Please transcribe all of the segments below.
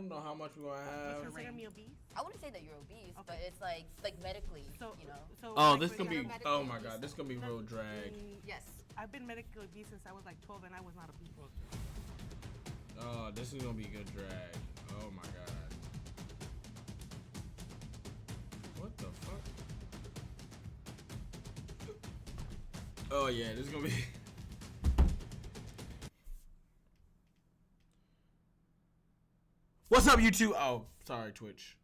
don't know how much we're gonna have. Consider me obese? I wouldn't say that you're obese, but it's like medically, So, you know. So Oh, like, this gonna be. medically Oh my obese. god, this gonna be real drag. Yes. I've been medically obese since I was like 12, and I was not obese. Oh, this is gonna be good drag. Oh my god. What the fuck? Oh yeah, this is gonna be. What's up, YouTube? Oh, sorry, Twitch.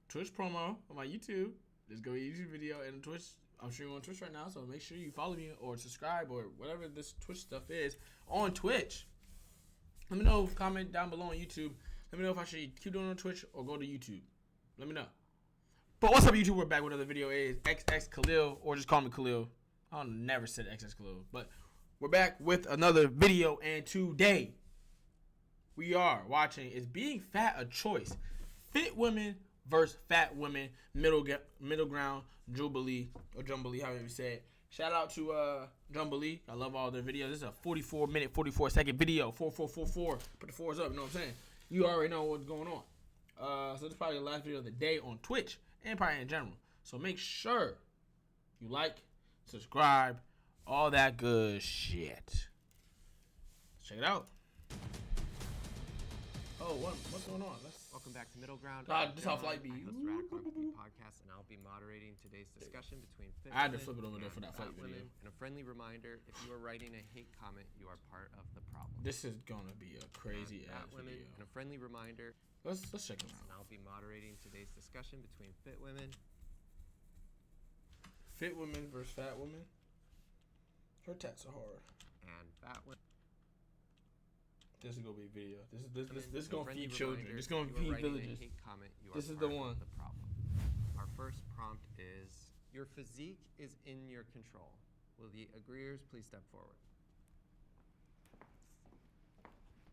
Twitch promo on my YouTube. Just go to YouTube video and Twitch. I'm streaming on Twitch right now, so make sure you follow me or subscribe or whatever this Twitch stuff is on Twitch. Let me know. Comment down below on YouTube. Let me know if I should keep doing it on Twitch or go to YouTube. Let me know. But what's up, YouTube? We're back with another video. It is XX Khalil, or just call me Khalil. I never said XX Khalil, but we're back with another video, and today we are watching Is Being Fat a Choice? Fit women versus fat women, middle ground, Jubilee, or Jubilee, however you say it. Shout out to Jubilee. I love all their videos. This is a 44-minute, 44-second video. 4444. Put the fours up, you know what I'm saying? You already know what's going on. So this is probably the last video of the day on Twitch and probably in general. So make sure you like, subscribe, all that good shit. Let's check it out. Oh, what's going on? Welcome back to Middle Ground. This how flight be. I host Radical Obesity Podcast, and I'll be moderating today's discussion between fit I had to women flip it over there and for that fat flight video. women. And a friendly reminder, if you are writing a hate comment, you are part of the problem. This is gonna be a crazy ass Fat women. video. And a friendly reminder, Let's check them and out. I'll be moderating today's discussion between fit women. Fit women versus fat women. Her tats are hard. And fat women. This is gonna be a video. This is A gonna friendly feed children. reminder, This is gonna if you are feed writing a villages. hate comment, you are This is part the of one. The problem. Our first prompt is: your physique is in your control. Will the agreeers please step forward?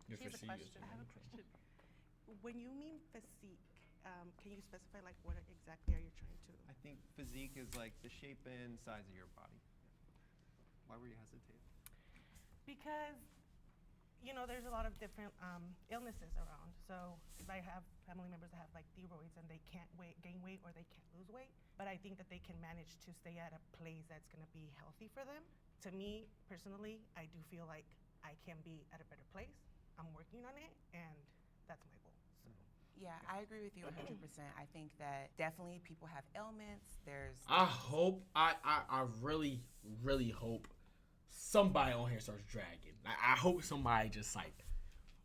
Your She has a physique is question. I under have a control. question. When you mean physique, can you specify like what exactly are you trying to? I think physique is like the shape and size of your body. Why were you hesitating? Because, you know, there's a lot of different illnesses around. So I have family members that have like thyroids and they can't gain weight or they can't lose weight. But I think that they can manage to stay at a place that's gonna be healthy for them. To me, personally, I do feel like I can be at a better place. I'm working on it, and that's my goal. So. Yeah, I agree with you 100%. I think that definitely people have ailments. I really, really hope somebody on here starts dragging. I hope somebody just like,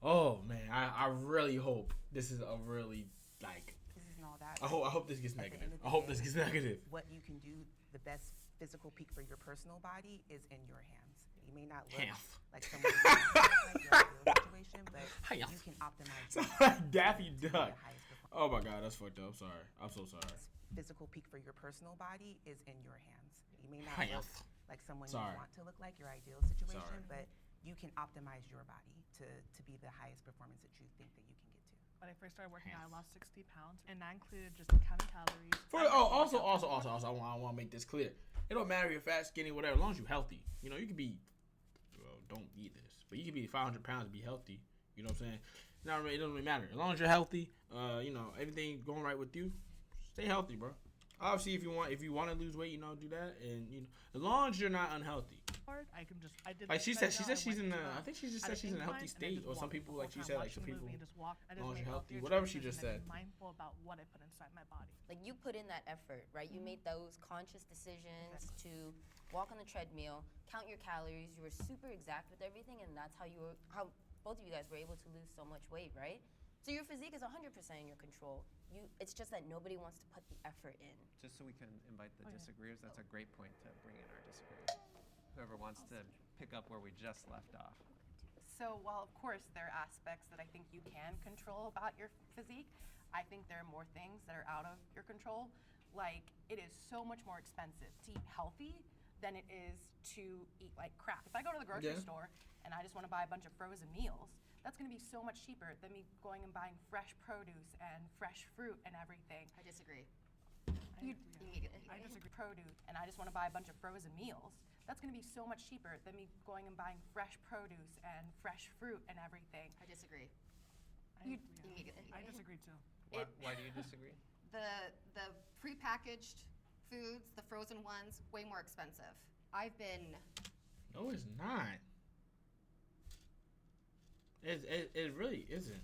oh man, I really hope this is a really like. This isn't all that. I hope this gets At the negative. end of the I hope day, this gets negative. What you can do, the best physical peak for your personal body is in your hands. You may not look Half. like someone who's like your ideal situation, but Half. you can optimize your Like Daffy to be the Duck. highest performance. Oh my god, that's fucked up. I'm sorry. I'm so sorry. Physical peak for your personal body is in your hands. You may not Half. look like someone Sorry. you want to look like, your ideal situation, Sorry. but you can optimize your body to be the highest performance that you think that you can get to. When I first started working out, I Half. lost 60 pounds, and that included just counting calories. Also, I want to make this clear. It don't matter if you're fat, skinny, whatever, as long as you're healthy. You know, you can be, well, don't eat this, but you can be 500 pounds and be healthy. You know what I'm saying? It doesn't really matter. As long as you're healthy, you know, everything going right with you, stay healthy, bro. Obviously, if you want to lose weight, you know, do that, and you know, as long as you're not unhealthy. I did. Like she said she's in the. I think she just said she's in a healthy state, or some people like she said like some people. As long as you're healthy, whatever she just said. Mindful about what I put inside my body. Like you put in that effort, right? You made those conscious decisions to walk on the treadmill, count your calories. You were super exact with everything, and that's how both of you guys were able to lose so much weight, right? So your physique is 100% in your control. It's just that nobody wants to put the effort in. Just so we can invite the disagreeers, that's a great point to bring in our disagreeers. Whoever wants to pick up where we just left off. So while of course there are aspects that I think you can control about your physique, I think there are more things that are out of your control. Like it is so much more expensive to eat healthy than it is to eat like crap. If I go to the grocery store and I just want to buy a bunch of frozen meals, that's going to be so much cheaper than me going and buying fresh produce and fresh fruit and everything. I disagree. I disagree. Produce, and I just want to buy a bunch of frozen meals. That's going to be so much cheaper than me going and buying fresh produce and fresh fruit and everything. I disagree. I disagree too. Why do you disagree? The prepackaged foods, the frozen ones, way more expensive. I've been No, it's not. It really isn't.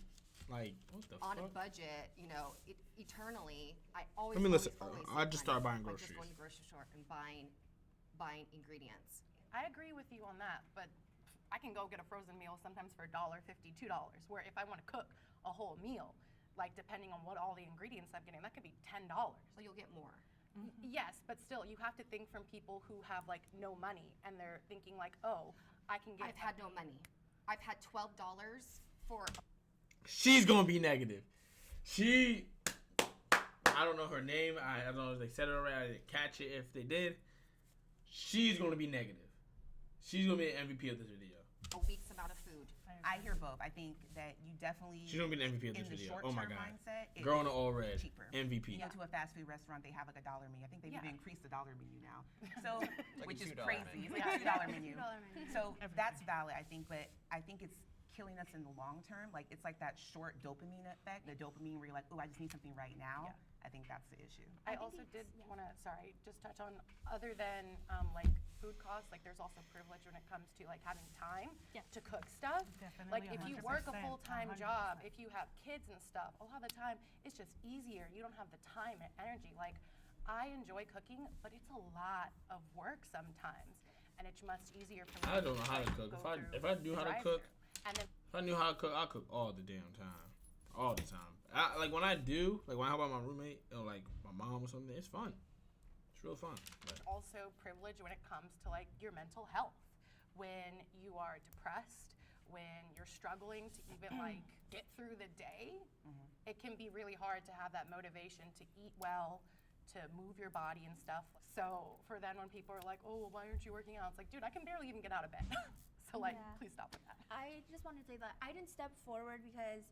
Like, what the on fuck? a budget, you know, eternally. I always. I mean, listen, always I save just money started buying by just groceries. going to the grocery store and buying ingredients. I agree with you on that, but I can go get a frozen meal sometimes for $1.50, $2. Where if I want to cook a whole meal, like depending on what all the ingredients I'm getting, that could be $10. So you'll get more. Yes, but still, you have to think from people who have like no money and they're thinking like, oh, I can get. I've had no money. I've had $12 for. She's gonna be negative. I don't know her name. I don't know if they said it already. I didn't catch it. If they did, she's gonna be negative. She's gonna be an MVP of this video. A week's amount of food. I hear both. I think that you definitely She's gonna be an MVP of in this the video. short-term Oh my god. mindset, it Girl in is the all red. cheaper. MVP. You go to a fast food restaurant, they have like $1 menu. I think they've even increased the dollar menu now. So, Like which a is $2 crazy. menu. It's like a $2 menu. $2 So that's valid, I think, but I think it's killing us in the long term. Like it's like that short dopamine effect, the dopamine where you're like, oh, I just need something right now. I think that's the issue. I think also it's- did want to, just touch on other than like food costs, like there's also privilege when it comes to like having time Yeah. to cook stuff. Definitely, Like if you work a 100%, full-time job, if you have kids and stuff, a lot of the time it's just easier. You don't have the time and energy. Like I enjoy cooking, but it's a lot of work sometimes, and it's much easier for me. I don't know how to like, cook. go If through I knew the how to drive-thru. cook, and then if I knew how to cook, I cook all the damn time. All the time. Like when I do, like when I help out my roommate or like my mom or something, it's fun. It's real fun. But also privilege when it comes to like your mental health. When you are depressed, when you're struggling to even like get through the day, it can be really hard to have that motivation to eat well, to move your body and stuff. So for then when people are like, oh, well, why aren't you working out? It's like, dude, I can barely even get out of bed. So like, Yeah. please stop with that. I just wanted to say that I didn't step forward because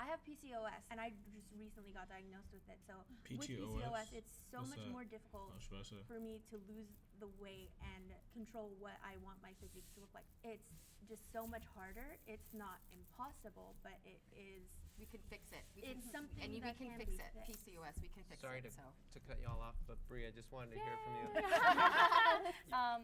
I have PCOS and I just recently got diagnosed with it. So with PCOS? PCOS, it's so What's much that? more difficult How should I say? for me to lose the weight and control what I want my physique to look like. It's just so much harder. It's not impossible, but it is. We can fix it. It's something and we that can can fix be it. fixed. PCOS, we can fix Sorry it. to So. cut y'all off, but Bree, I just wanted to hear from you.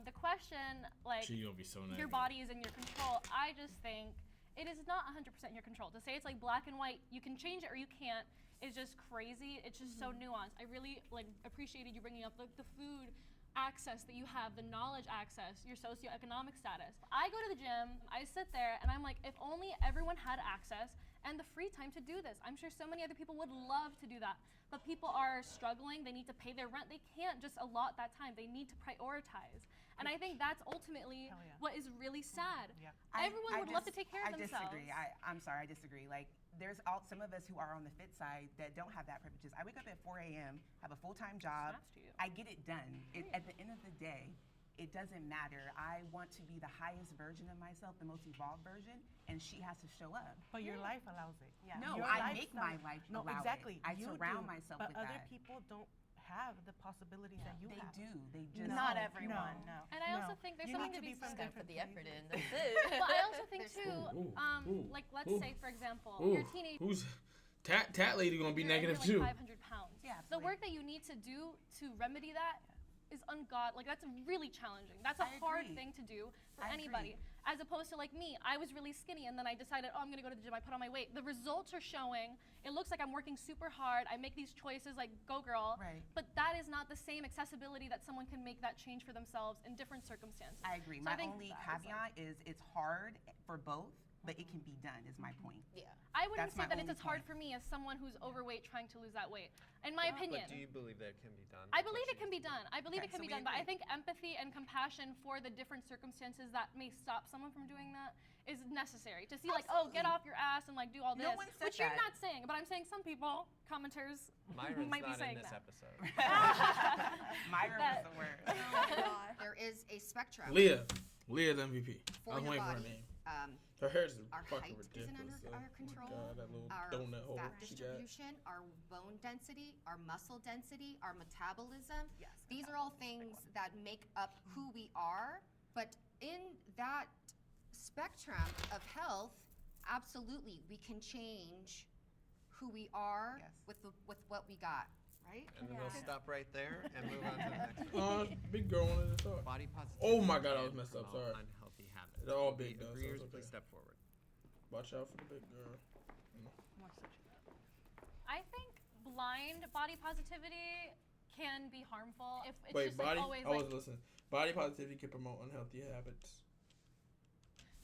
The question, like, she gonna be so negative. your body is in your control. I just think it is not 100% in your control. To say it's like black and white, you can change it or you can't, is just crazy. It's just so nuanced. I really like appreciated you bringing up like the food access that you have, the knowledge access, your socioeconomic status. I go to the gym, I sit there, and I'm like, if only everyone had access and the free time to do this. I'm sure so many other people would love to do that, but people are struggling. They need to pay their rent. They can't just allot that time. They need to prioritize. And I think that's ultimately Hell yeah. what is really sad. Yeah. Everyone would love to take care of I themselves. disagree. I'm sorry, I disagree. Like, there's some of us who are on the fit side that don't have that privileges. I wake up at 4 a.m., have a full-time job. Snaps to you. I get it done. At the end of the day, it doesn't matter. I want to be the highest version of myself, the most evolved version, and she has to show up. But your life allows it. Yeah. No, Your I life make my allows- life No, allow it. exactly. I you surround do, myself but with other that. people don't have the possibilities that you They have. do. They just Not No, everyone, no. no. And I also No. think there's You something need to be from said. Gotta different put the effort in. places. That's it. But I also think There's- too, like let's ooh. say for example, Ooh, your teenage who's tat lady gonna be you're negative like too? 500 pounds. Yeah, The absolutely. work that you need to do to remedy that is ungod. Like that's really challenging. That's a I hard agree. thing to do for I anybody. agree. As opposed to like me, I was really skinny and then I decided, oh, I'm gonna go to the gym. I put on my weight. The results are showing. It looks like I'm working super hard. I make these choices like go girl. Right. But that is not the same accessibility that someone can make that change for themselves in different circumstances. I agree. So I My think only that is, like- caveat is it's hard for both, but it can be done, is my point. Yeah. I wouldn't That's say my that it's only as hard point. for me as someone who's overweight trying to lose that weight. In my opinion. But do you believe that it can be done? I What believe she it can be just done. I believe Okay, it can so be we done, but I agree. think empathy and compassion for the different circumstances that may stop someone from doing that is necessary. To see like, oh, get Absolutely. off your ass and like do all this, No one said which you're that. not saying, but I'm saying some people, commenters, Myron's might be not saying in this that. episode. Myra That- was the word. There is a spectrum Leah's MVP. for I was your waiting for her body. name. Um, Her hair's Our fucking height isn't ridiculous. under our Oh control. my God, that little our donut hole fat she got. distribution, our bone density, our muscle density, our metabolism. Yes, These are all things that make up who we are. But in that spectrum of health, absolutely, we can change who we are Yes. with what we got, right? And then we'll stop right there and move on to the next one. Big girl wanted to talk. Body positivity. Oh my God, I was can messed up. promote Sorry. Unhealthy habits. They're all Will big, the though, so agreeers, it's okay. please step forward. Watch out for the big girl. I think blind body positivity can be harmful if it's Wait, just body? like always I like was listening. Body positivity can promote unhealthy habits.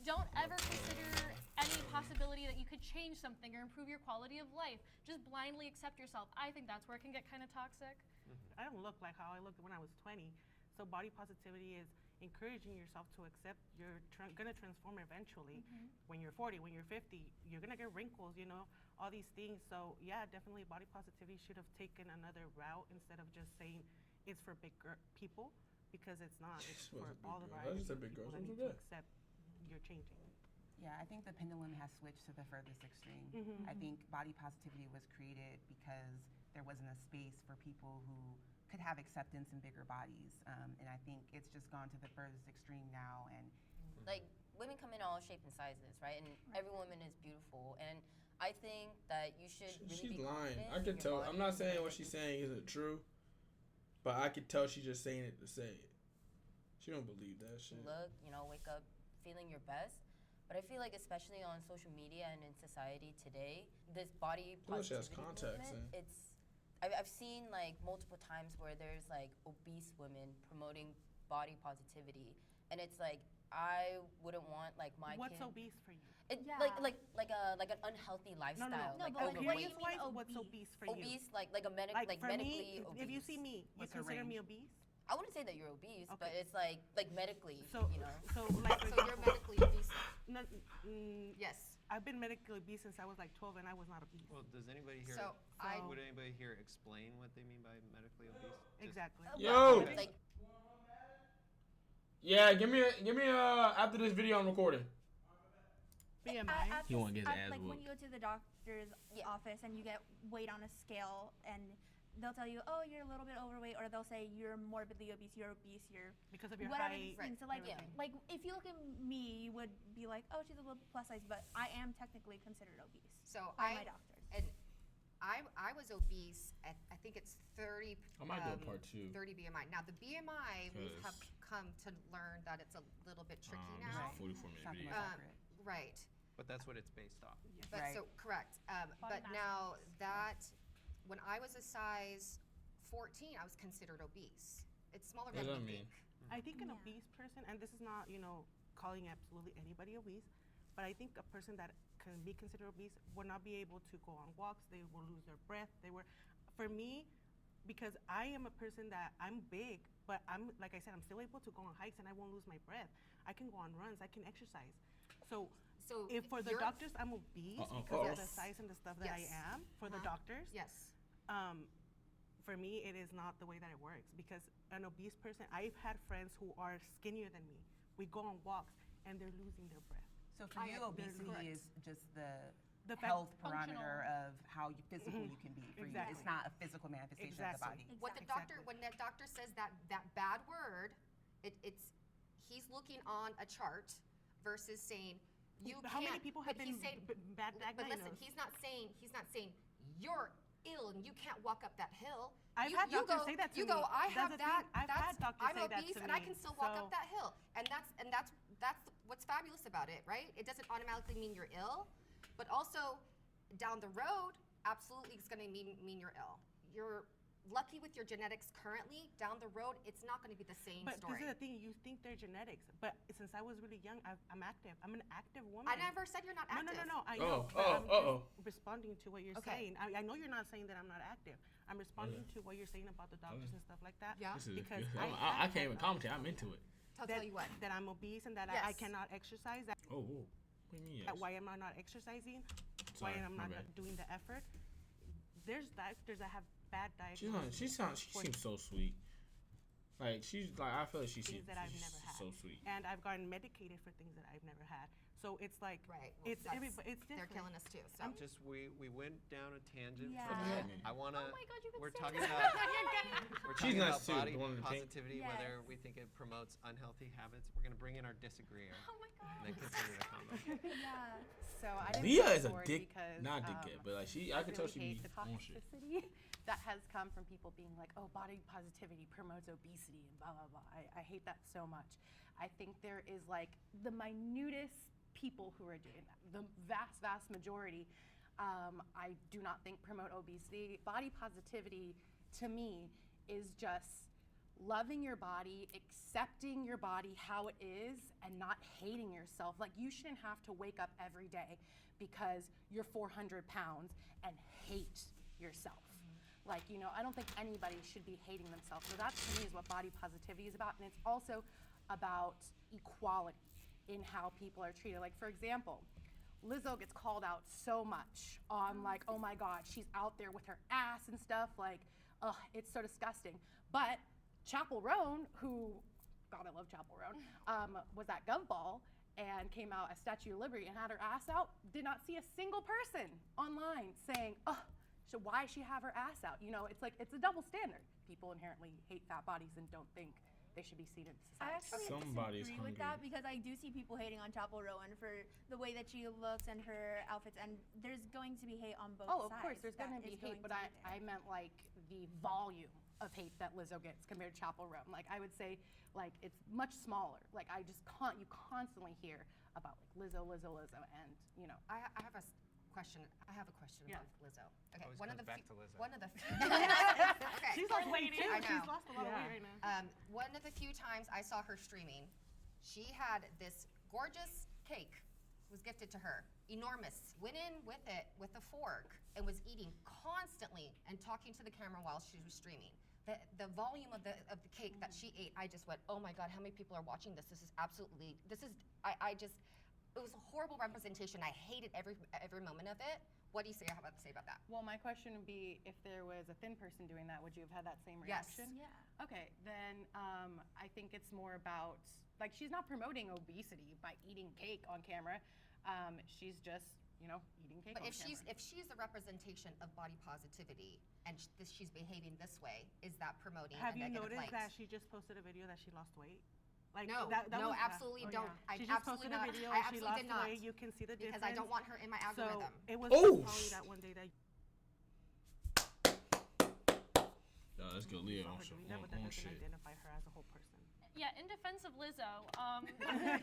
don't ever consider any possibility that you could change something or improve your quality of life. Just blindly accept yourself. I think that's where it can get kind of toxic. I don't look like how I looked when I was 20. So body positivity is encouraging yourself to accept you're gonna transform eventually. When you're 40, when you're 50, you're gonna get wrinkles, you know, all these things. So yeah, definitely body positivity should have taken another route instead of just saying it's for big people, because it's not. It's She was for a big all the girl. I just said varieties of big girl. people that She need was to good. accept you're changing. Yeah, I think the pendulum has switched to the furthest extreme. I think body positivity was created because there wasn't a space for people who could have acceptance in bigger bodies. And I think it's just gone to the furthest extreme now. And Like, women come in all shapes and sizes, right? And every woman is beautiful. And I think that you should really She's be lying. confident I in can your tell. body I'm not and the saying way what that she's you- saying isn't true, but I can tell she's just saying it to say it. She don't believe that shit. look, you know, wake up feeling your best. But I feel like, especially on social media and in society today, this body Well, she has positivity contacts movement, in. I've seen like multiple times where there's like obese women promoting body positivity, and it's like I wouldn't want like my What's kid. obese for you? It, Yeah. like an unhealthy lifestyle. No, like but like, overweight. what do you mean Weight-wise, what's obese? obese for you? Obese, like a medic, Like, like for medically me, obese. if you see me, you What's her consider me range? obese? I wouldn't say that you're obese, but Okay. it's like medically, So, you know. so like for So you're example, medically obese. no, Yes. I've been medically obese since I was like 12, and I was not obese. Well, does anybody here? So I would anybody here explain what they mean by medically obese? Just- Exactly. Yo. Like, Yeah, give me after this video I'm recording. BMI. He wanna get his ass like when whooped. you go to the doctor's office and you get weight on a scale, and they'll tell you, oh, you're a little bit overweight, or they'll say you're morbidly obese, you're Because of your whatever height. these things. So like, Yeah. like if you look at me, you would be like, oh, she's a little plus size, but I am technically considered obese So by my doctors. and I was obese at I think it's 30. I might do a part 2. 30 BMI. Now the BMI we have 'Cause- come to learn that it's a little bit tricky This now. is a 44-minute It's not the video. most accurate. Right. But that's what it's based off. But Right. so correct. But mass now that when I was a size 14, I was considered obese. It's smaller What than does we that mean? think. I think an Yeah. obese person, and this is not, calling absolutely anybody obese, but I think a person that can be considered obese will not be able to go on walks. They will lose their breath. For me, because I am a person that I'm big, but I'm, like I said, I'm still able to go on hikes and I won't lose my breath. I can go on runs. I can exercise. So So if for the you're- doctors I'm obese Uh-oh. because of the Yes. size and the stuff that Yes. I am, for the Uh-huh. doctors, Yes. for me, it is not the way that it works, because an obese person, I've had friends who are skinnier than me. We go on walks and they're losing their breath. So for I you, agree. obesity Correct. is just the The fact- health Functional. parameter of how physical you can be. For you, Exactly. it's not a physical manifestation Exactly. of the body. What the Exactly. doctor, when that doctor says that bad word, he's looking on a chart versus saying you How many can't- people have but he's been saying- bad But listen, diagnosed? he's not saying you're ill and you can't walk up that hill. I've you, had you doctors go, say that to you me. go, I That's have the that. thing. I've that's, had doctors I'm say that obese to and I me. can still walk So- up that hill. And that's what's fabulous about it, right? It doesn't automatically mean you're ill, but also down the road, absolutely it's going to mean you're ill. You're lucky with your genetics currently. Down the road, it's not going to be the same But story. this is the thing, you think they're genetics, but since I was really young, I'm active. I'm an active woman. I never said you're not active. No, I Oh, know. but oh, I'm uh-oh. just responding to what you're Okay. saying. I know you're not saying that I'm not active. I'm responding to what you're saying about the doctors and stuff like that. Yeah. This is, Because I can't even commentate. I'm into it. I'll that, tell you what. that I'm obese and that I Yes. cannot exercise. That, Oh, what do you mean? Yes? why am I not exercising? Sorry, why am my I bad. not doing the effort? There's doctors that have bad She's not, diagnoses. she seems so sweet. Like I feel like she things seems that I've never had. so sweet. And I've gotten medicated for things that I've never had. So it's like Right. Well, it's that's- different. They're killing us too. So. We went down a tangent Yeah. from that. I wanna. Oh my God, you could we're say talking that. about. We're She's talking nice about too, body the one in the pink. positivity, Yes. whether we think it promotes unhealthy habits. We're gonna bring in our disagreeer. Oh my God. And then continue the combo. Yeah. So I didn't Leah go is a forward dick, because, not dickhead, but like I could tell really she hate be the on shit. toxicity that has come from people being like, oh, body positivity promotes obesity and blah, blah, blah. I hate that so much. I think there is like the minutest people who are doing that. The vast, vast majority, I do not think promote obesity. Body positivity, to me, is just loving your body, accepting your body how it is, and not hating yourself. Like, you shouldn't have to wake up every day because you're 400 pounds and hate yourself. Like, you know, I don't think anybody should be hating themselves. So that, to me, is what body positivity is about. And it's also about equality in how people are treated. Like, for example, Lizzo gets called out so much on like, oh my God, she's out there with her ass and stuff. Like, ugh, it's so disgusting. But Chapel Roan, who, God, I love Chapel Roan, was at Govball and came out as Statue of Liberty and had her ass out. Did not see a single person online saying, oh, so why she have her ass out? You know, it's like, it's a double standard. People inherently hate fat bodies and don't think they should be seen in I society. actually Somebody's disagree with hungry. that because I do see people hating on Chapel Rowan for the way that she looks and her outfits, and there's going to be hate on both Oh, sides. of course, there's that going to be is hate, but to I be there. meant like the volume of hate that Lizzo gets compared to Chapel Roan. Like, I would say, like, it's much smaller. Like, I just you constantly hear about like Lizzo, and you know. I have a question. I have a question Yeah. about Lizzo. Okay, Always one of comes the back few, to Lizzo. one of the few. Okay. She's lost weight too. I know. She's lost a lot of Yeah. weight right now. One of the few times I saw her streaming, she had this gorgeous cake was gifted to her, enormous. Went in with it with a fork and was eating constantly and talking to the camera while she was streaming. The volume of the cake that she ate, I just went, oh my God, how many people are watching this? This is absolutely, it was a horrible representation. I hated every moment of it. What do you say about that? Well, my question would be, if there was a thin person doing that, would you have had that same Yes. reaction? Yeah. Okay, then I think it's more about, like, she's not promoting obesity by eating cake on camera. She's just, you know, eating cake But on if camera. she's the representation of body positivity and she's behaving this way, is that promoting Have a you negative noticed light? that she just posted a video that she lost weight? Like No, that no, was- absolutely oh, don't. yeah. I She just absolutely posted a not. video I and she absolutely lost did not. weight. You can see the Because difference. I don't want her in my algorithm. So it was Oh! probably that one day that Yo, let's go, you Leah. saw On her shit. doing that, but that On doesn't shit. identify her as a whole person. Yeah, in defense of Lizzo,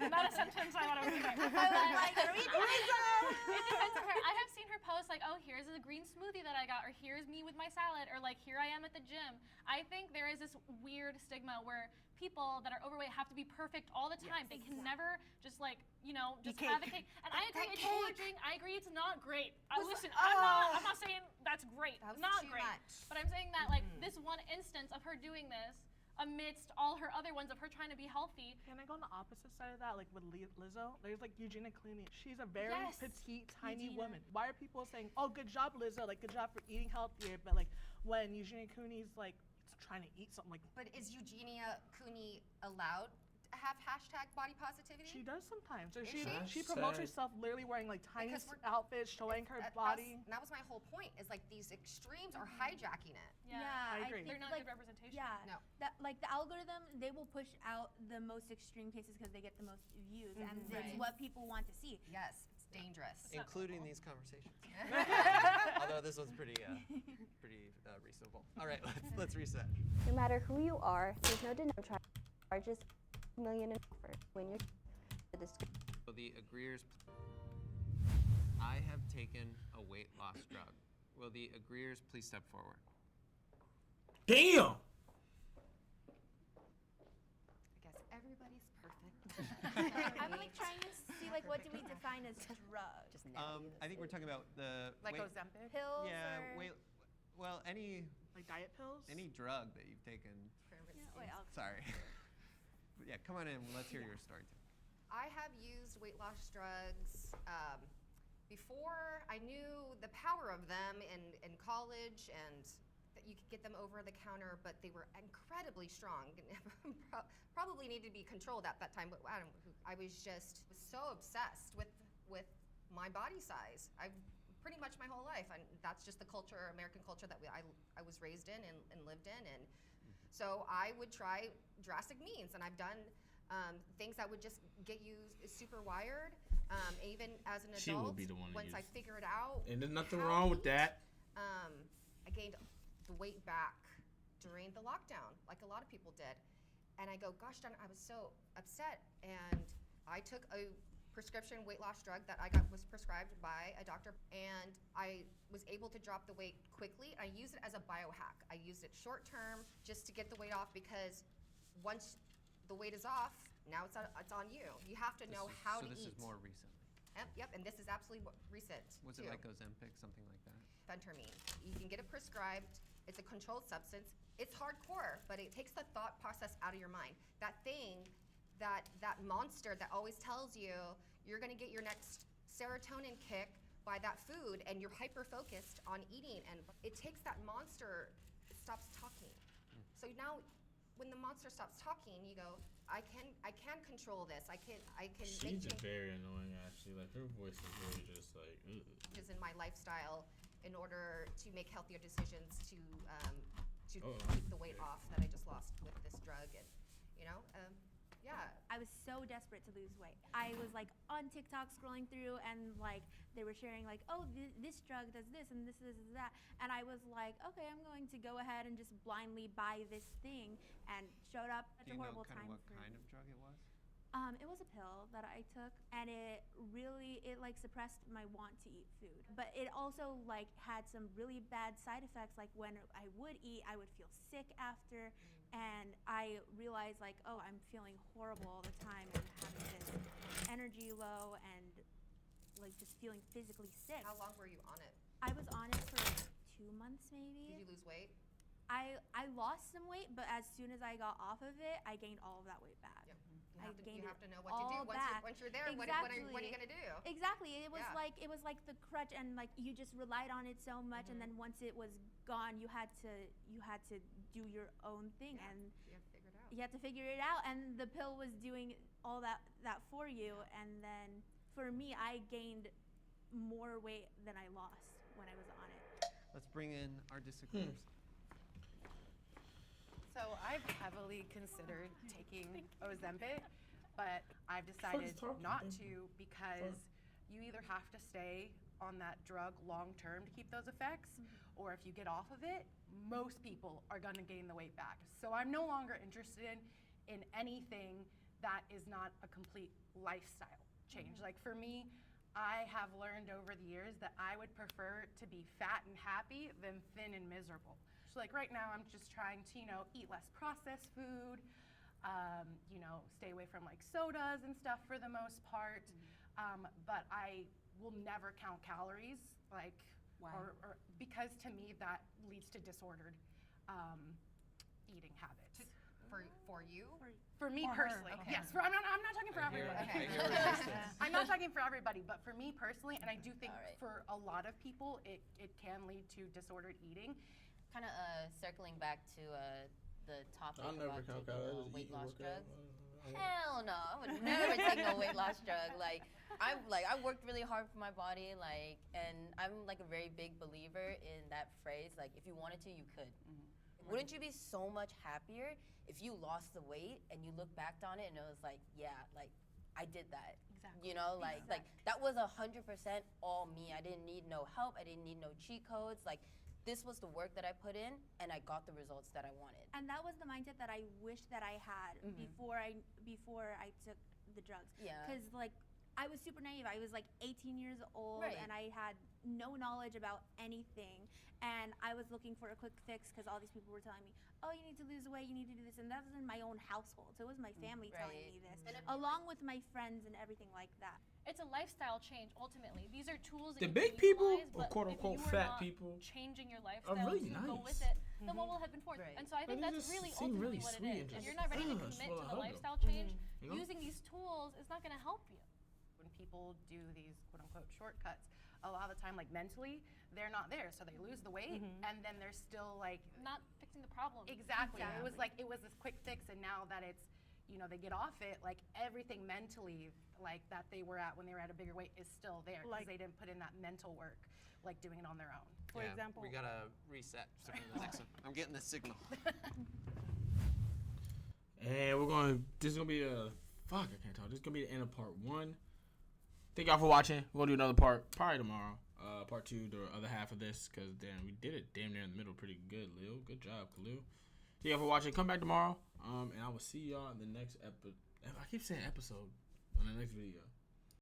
not a sentence I want to repeat. I was like, are we In defense of her, I have seen her post like, oh, here's a green smoothie that I got, or here's me with my salad, or like, here I am at the gym. I think there is this weird stigma where people that are overweight have to be perfect all the time. They can never just like, you know, just have a cake. And I agree, it's gorging. I agree, it's not great. Listen, I'm not saying that's great. That was Not too great. much. But I'm saying that like this one instance of her doing this amidst all her other ones of her trying to be healthy. Can I go on the opposite side of that? Like with Lizzo, there's like Eugenia Clooney. She's a very Yes, petite, tiny Eugenia. woman. Why are people saying, "Oh, good job, Lizzo"? Like, good job for eating healthier. But like when Eugenia Clooney's like trying to eat something, like But is Eugenia Cooney allowed to have hashtag body positivity? she does sometimes. So Is she promotes Hashtag. herself literally wearing like tiny Because we're- outfits, showing her body. That was my whole point. Is like these extremes are hijacking it. Yeah, I agree. think they're not like, good representation. Yeah, No. that like the algorithm, they will push out the most extreme cases because they get the most views, and it's Right. what people want to see. Yes, it's dangerous. Including these conversations. Although this was pretty reasonable. All right, let's reset. No matter who you are, there's no denying charges $1 million in offer when you're the description. So the agreeers. I have taken a weight loss drug. Will the agreeers please step forward? Damn! I guess everybody's perfect. I'm like trying to see like what do we define as drugs? Just I think we're talking about the Like weight- Ozempic? Pills Yeah, or well, any Like diet pills. drug that you've taken. wait, Sorry. But yeah, come on in. Let's hear your story too. I have used weight loss drugs before I knew the power of them in college, and that you could get them over the counter, but they were incredibly strong. Probably needed to be controlled at that time, but I was just so obsessed with my body size. I've pretty much my whole life, and that's just the culture, American culture that I was raised in and lived in, and so I would try drastic means, and I've done things that would just get you super wired. Even as an She adult, would be the one to once I use. figured out, And there's nothing how wrong to with eat, that. I gained the weight back during the lockdown, like a lot of people did. And I go, gosh darn, I was so upset. And I took a prescription weight loss drug that was prescribed by a doctor, and I was able to drop the weight quickly. I use it as a biohack. I used it short term just to get the weight off, because once the weight is off, now it's on you. You have to know how to eat. So this is more recently. Yep, and this is absolutely recent. Was too. it like Ozempic, something like that? Phentermine. You can get it prescribed. It's a controlled substance. It's hardcore, but it takes the thought process out of your mind. That thing, that monster that always tells you you're gonna get your next serotonin kick by that food, and you're hyper-focused on eating, and it takes that monster, it stops talking. So now, when the monster stops talking, you go, I can control this. I can She's make just very annoying, actually. Like, her voice is really just like, ugh. changes in my lifestyle in order to make healthier decisions to Oh, keep the weight off that I just lost with this drug, and yeah. I was so desperate to lose weight. I was like on TikTok scrolling through, and like they were sharing like, oh, this drug does this and this is that, and I was like, okay, I'm going to go ahead and just blindly buy this thing, and showed up. Such Do you a know horrible kind time of what for kind me. of drug it was? It was a pill that I took, and it like suppressed my want to eat food. But it also like had some really bad side effects. Like when I would eat, I would feel sick after, and I realized like, oh, I'm feeling horrible all the time, and having this energy low, and like just feeling physically sick. How long were you on it? I was on it for like 2 months maybe. Did you lose weight? I lost some weight, but as soon as I got off of it, I gained all of that weight back. Yeah. I You gained have it to know what to do all back. once you're there. Exactly. What are you gonna do? Exactly. It was Yeah. like the crutch, and like you just relied on it so much, and then once it was gone, you had to do your own thing, Yeah. and You have to figure it out. you had to figure it out. And the pill was doing all that for you, and then for me, I gained more weight than I lost when I was on it. Let's bring in our disagreeers. So I've heavily considered taking Ozempic, but I've decided not to, because you either have to stay on that drug long term to keep those effects, or if you get off of it, most people are gonna gain the weight back. So I'm no longer interested in anything that is not a complete lifestyle change. Like for me, I have learned over the years that I would prefer to be fat and happy than thin and miserable. So like right now, I'm just trying to, eat less processed food, stay away from like sodas and stuff for the most part. But I will never count calories, like, or because to me that leads to disordered eating habits. For you? For me For her, personally, okay. yes. I'm not talking for everybody. Okay. I'm not talking for everybody, but for me personally, and I do think Alright. for a lot of people, it can lead to disordered eating. Kind of circling back to the topic I'll never about count taking calories. weight Eat and loss work out. drugs. Hell no, I would never take no weight loss drug. I worked really hard for my body, and I'm like a very big believer in that phrase. Like, if you wanted to, you could. Wouldn't you be so much happier if you lost the weight and you look back on it and it was like, yeah, like I did that. Exactly. Like that was 100% all me. I didn't need no help. I didn't need no cheat codes. Like, this was the work that I put in, and I got the results that I wanted. And that was the mindset that I wish that I had before I took the drugs. Yeah. Because like I was super naive. I was like 18 years old, Right. and I had no knowledge about anything. And I was looking for a quick fix because all these people were telling me, "Oh, you need to lose weight. You need to do this." And that was in my own household. So it was my family telling Right. me this, along with my friends and everything like that. It's a lifestyle change ultimately. These are tools that The you big can people, utilize, or but quote if unquote you are fat not people, changing your are lifestyle really to go nice. with it, then what will happen for you? Right. And so I think They that's just really seem ultimately really what it sweet is. and If just, you're not ready to just commit wanna to the hug 'em. lifestyle change, You know? using these tools is not going to help you. When people do these quote unquote shortcuts, a lot of the time, like mentally, they're not there, so they lose the weight, and then they're still like Not fixing the problem. exactly. It was like it was this quick fix, and now that it's they get off it, like everything mentally, like that they were at when they were at a bigger weight is still there because Like- they didn't put in that mental work, like doing it on their own. For Yeah, example, we gotta reset. Sorry, the next one. I'm getting the signal. And this is gonna be I can't talk. This is gonna be the end of part 1. Thank y'all for watching. We're gonna do another part probably tomorrow. Part 2, the other half of this, because damn, we did it damn near in the middle pretty good, Lil. Good job, Khalil. Thank y'all for watching. Come back tomorrow. And I will see y'all in the next episode. I keep saying episode on the next video.